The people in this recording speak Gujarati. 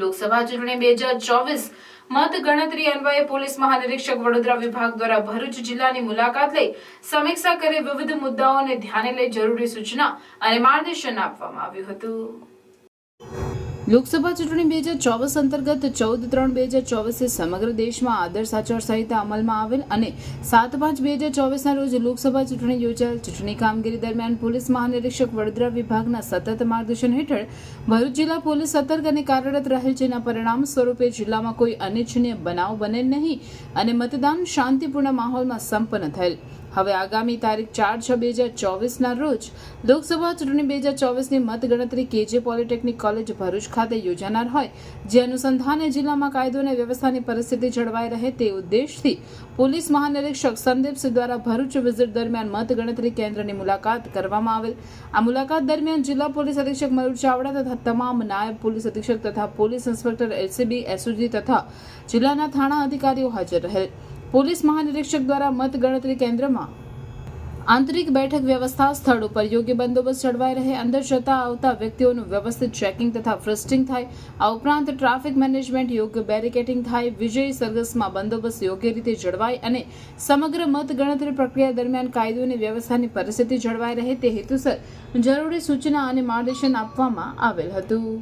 લોકસભા ચૂંટણી 2024 મત ગણતરી અન્વયે પોલીસ મહાનિરીક્ષક વડોદરા વિભાગ દ્વારા ભરૂચ જિલ્લાની મુલાકાત લઈ સમીક્ષા કરી વિવિધ મુદ્દાઓને ધ્યાને લઈ જરૂરી સૂચના અને માર્ગદર્શન આપવામાં આવ્યું હતું. લોકસભા ચૂંટણી 2024 અંતર્ગત 14/3/2024 સમગ્ર દેશમાં આદર્શ આચારસંહિતા અમલમાં આવેલ અને 7/5/2024 રોજ લોકસભા ચૂંટણી યોજાયેલ. ચૂંટણી કામગીરી દરમિયાન પોલીસ મહાનિરીક્ષક વડોદરા વિભાગના સતત માર્ગદર્શન હેઠળ ભરૂચ જિલ્લા પોલીસ સતર્ક અને કાર્યરત રહેલ, જેના પરિણામ સ્વરૂપે જિલ્લામાં કોઈ અનિચ્છનીય બનાવ બને નહીં અને મતદાન શાંતિપૂર્ણ માહોલમાં સંપન્ન થયેલ. હવે આગામી તારીખ 4/6/2024 રોજ લોકસભા ચૂંટણી 2024ની મતગણતરી કેજે પોલિટેકનિક કોલેજ ભરૂચ ખાતે યોજાનાર હોય, જે અનુસંધાને જિલ્લામાં કાયદો અને વ્યવસ્થાની પરિસ્થિતિ જળવાઈ રહે તે ઉદ્દેશથી પોલીસ મહાનિરીક્ષક સંદીપસિંહ દ્વારા ભરૂચ વિઝિટ દરમિયાન મતગણતરી કેન્દ્રની મુલાકાત કરવામાં આવેલ. આ મુલાકાત દરમિયાન જિલ્લા પોલીસ અધિક્ષક મયુર ચાવડા તથા તમામ નાયબ પોલીસ અધિક્ષક તથા પોલીસ ઇન્સ્પેક્ટર, એલસીબી, એસઓજી તથા જિલ્લાના થાણા અધિકારીઓ હાજર રહેલ. પોલીસ મહાનિરીક્ષક દ્વારા મતગણતરી કેન્દ્રમાં આંતરિક બેઠક વ્યવસ્થા, સ્થળ ઉપર યોગ્ય બંદોબસ્ત જળવાઈ રહે, અંદર જતા આવતા વ્યક્તિઓનું વ્યવસ્થિત ચેકિંગ તથા ફ્રિસ્ટિંગ થાય. આ ઉપરાંત ટ્રાફિક મેનેજમેન્ટ, યોગ્ય બેરિકેડિંગ થાય, વિજય સરઘસમાં બંદોબસ્ત યોગ્ય રીતે જળવાય અને સમગ્ર મતગણતરી પ્રક્રિયા દરમિયાન કાયદો અને વ્યવસ્થાની પરિસ્થિતિ જળવાઈ રહે તે હેતુસર જરૂરી સૂચના અને માર્ગદર્શન આપવામાં આવેલ હતું.